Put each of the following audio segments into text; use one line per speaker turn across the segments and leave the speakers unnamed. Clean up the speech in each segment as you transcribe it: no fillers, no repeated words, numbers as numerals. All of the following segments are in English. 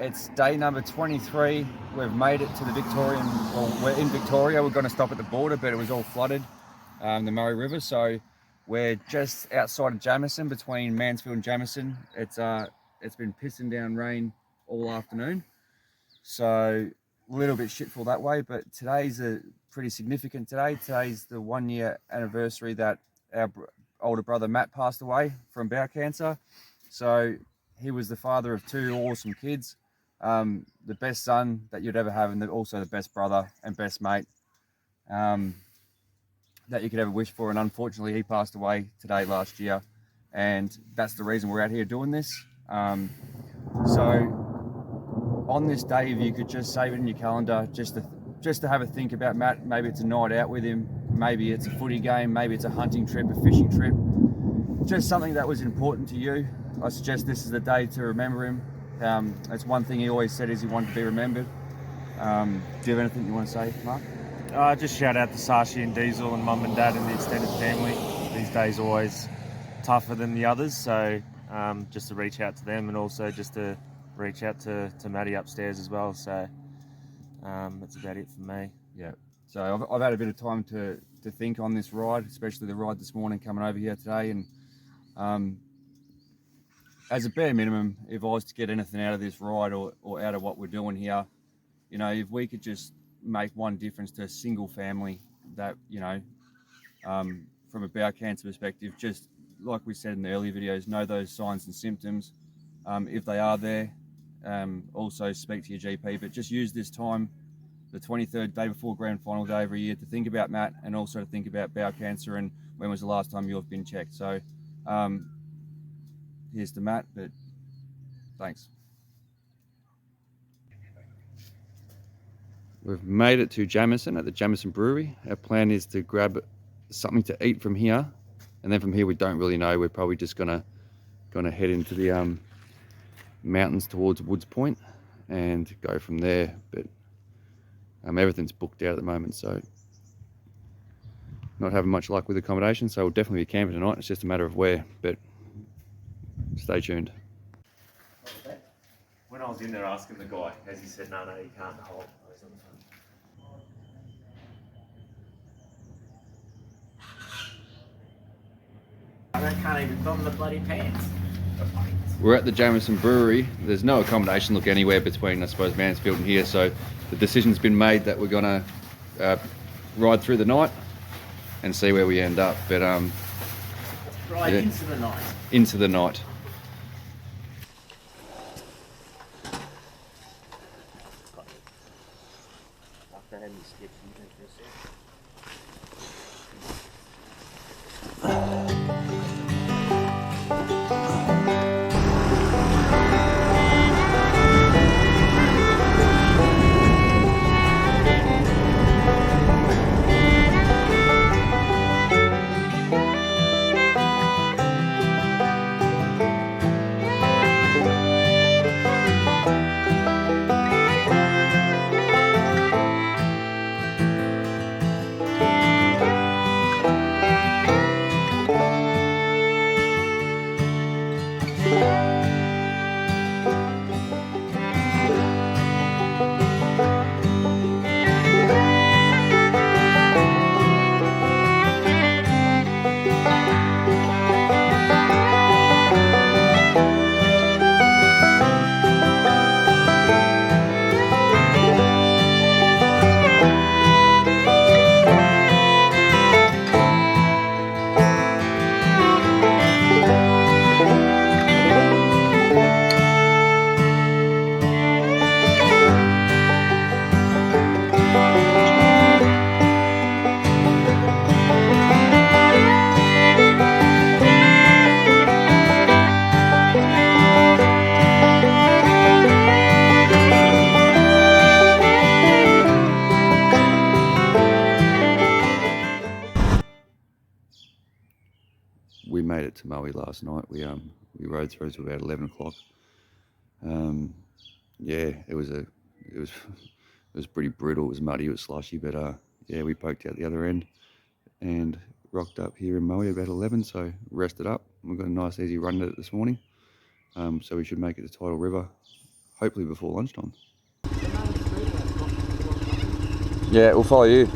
It's day number 23. We've made it to the Victorian, well, we're in Victoria. We're going to stop at the border, but it was all flooded, the Murray River. So we're just outside of Jamison, between Mansfield and Jamison. It's been pissing down rain all afternoon. So a little bit shitful that way, but today's a pretty significant day. Today's the 1 year anniversary that our older brother Matt passed away from bowel cancer. So he was the father of two awesome kids, the best son that you'd ever have, and also the best brother and best mate that you could ever wish for. And unfortunately, he passed away today last year, and that's the reason we're out here doing this. So on this day, if you could just save it in your calendar, just to have a think about Matt. Maybe it's a night out with him, maybe it's a footy game, maybe it's a hunting trip, a fishing trip, just something that was important to you. I suggest this is the day to remember him. That's one thing he always said, is he wanted to be remembered. Do you have anything you want to say, Mark?
Just shout out to Sashi and Diesel and Mum and Dad and the extended family. These days are always tougher than the others, so just to reach out to them, and also just to reach out to Maddie upstairs as well. So that's about it for me.
Yeah. So I've had a bit of time to think on this ride, especially the ride this morning coming over here today. And as a bare minimum, if I was to get anything out of this ride or out of what we're doing here, you know, if we could just make one difference to a single family that, you know, from a bowel cancer perspective, just like we said in the earlier videos, know those signs and symptoms. If they are there, also speak to your GP, but just use this time, the 23rd day before grand final day every year, to think about Matt, and also to think about bowel cancer and when was the last time you've been checked. So here's to Matt, but thanks. We've made it to Jamison at the Jamison Brewery. Our plan is to grab something to eat from here, and then from here we don't really know. We're probably just gonna head into the mountains towards Woods Point and go from there. But everything's booked out at the moment, so not having much luck with accommodation. So we'll definitely be camping tonight. It's just a matter of where, but stay tuned.
When I was in there asking the guy, as he said, no, you can't hold those on the phone.
I can't even put on the bloody pants.
We're at the Jamison Brewery. There's no accommodation look anywhere between, I suppose, Mansfield and here, so the decision's been made that we're gonna ride through the night and see where we end up. But
Right,
yeah,
into the night.
into the night.
After having sketchy for a sec.
We made it to Maui last night. We rode through to about 11 o'clock. Yeah, it was pretty brutal. It was muddy, it was slushy, but yeah, we poked out the other end and rocked up here in Maui about 11, so rested up. We've got a nice easy run at it this morning, so we should make it to Tidal River hopefully before lunchtime. Yeah, we'll follow you.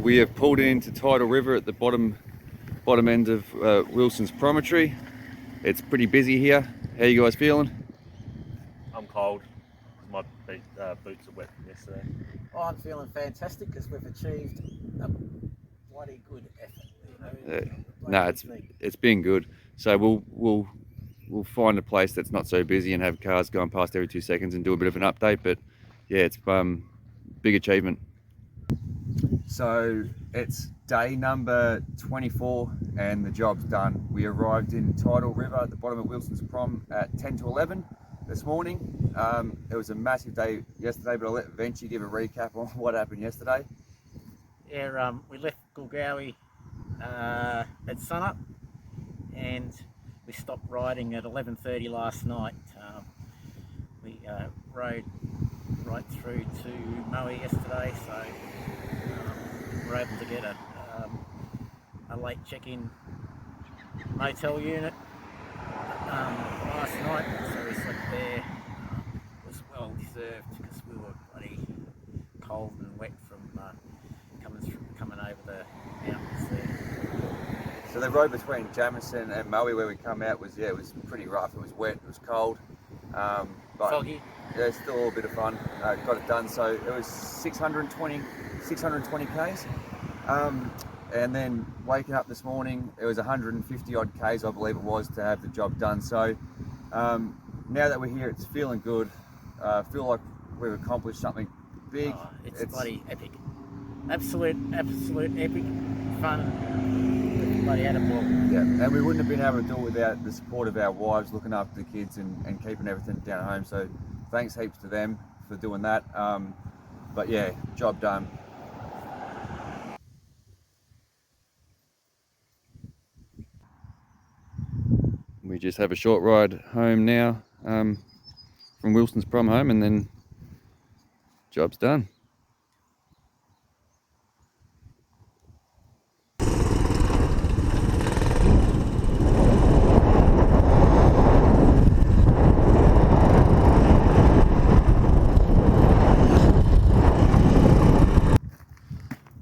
We have pulled into Tidal River at the bottom end of Wilson's Promontory. It's pretty busy here. How you guys feeling?
I'm cold. My boots are wet from yesterday.
Oh, I'm feeling fantastic because we've achieved a bloody good effort.
No, it's been good. So we'll find a place that's not so busy and have cars going past every 2 seconds and do a bit of an update. But yeah, it's big achievement. So it's day number 24 and the job's done. We arrived in Tidal River at the bottom of Wilson's Prom at 10 to 11 this morning. It was a massive day yesterday, but I'll let Venture give a recap on what happened yesterday.
Yeah, we left Gulgowie at sunup and we stopped riding at 11:30 last night. We rode right through to Maui yesterday, so we were able to get a late check-in motel unit last night, so we slept there. It was well deserved because we were bloody cold and wet from coming over the mountains there.
So the road between Jamison and Maui where we come out was, yeah, it was pretty rough. It was wet, it was cold. But
Foggy.
yeah, it's still a bit of fun. Got it done. So it was 620 Ks. And then waking up this morning, it was 150 odd Ks, I believe it was, to have the job done. So now that we're here, it's feeling good. Feel like we've accomplished something big.
Oh, it's bloody epic. Absolute epic fun. Bloody had a ball.
Yeah, and we wouldn't have been able to do it without the support of our wives looking after the kids and keeping everything down at home. So thanks heaps to them for doing that. But yeah, job done. We just have a short ride home now from Wilson's Prom home, and then job's done.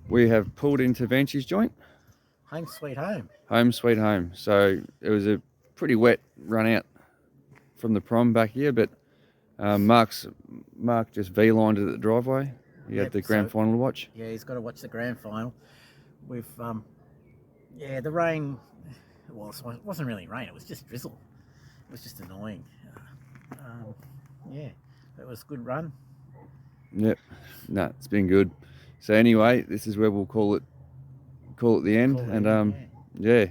We have pulled into Vanchi's joint.
Home sweet home.
Home sweet home. So it was a pretty wet run out from the Prom back here, but Mark just V-lined it at the driveway. He had the grand final to watch.
Yeah, he's got to watch the grand final. We've yeah, the rain. Well, it wasn't really rain. It was just drizzle. It was just annoying. Yeah, it was a good run.
Yep. No, it's been good. So anyway, this is where we'll call it the end. Yeah.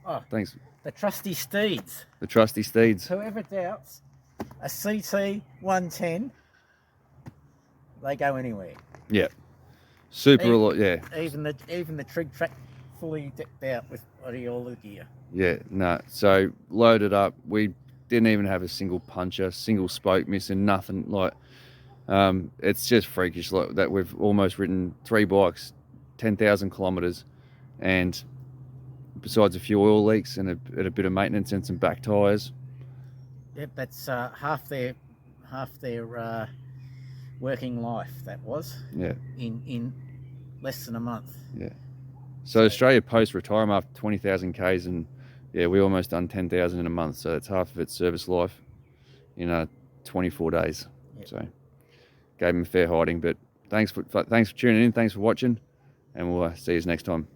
Oh,
thanks.
The trusty steeds.
The trusty steeds.
Whoever doubts a CT110, they go anywhere.
Yeah. Super a lot. Yeah.
Even the trig track fully decked out with all the gear.
Yeah. No. So loaded up. We didn't even have a single puncher, single spoke missing, nothing like. It's just freakish like that. We've almost ridden 3 bikes, 10,000 kilometers, and besides a few oil leaks and a bit of maintenance and some back tires.
Yep, that's half their working life. That was.
Yeah.
In less than a month.
Yeah. So Australia Post retire them after 20,000 Ks, and yeah, we almost done 10,000 in a month. So it's half of its service life in 24 days. Yep. So gave them a fair hiding, but thanks for tuning in. Thanks for watching, and we'll see you next time.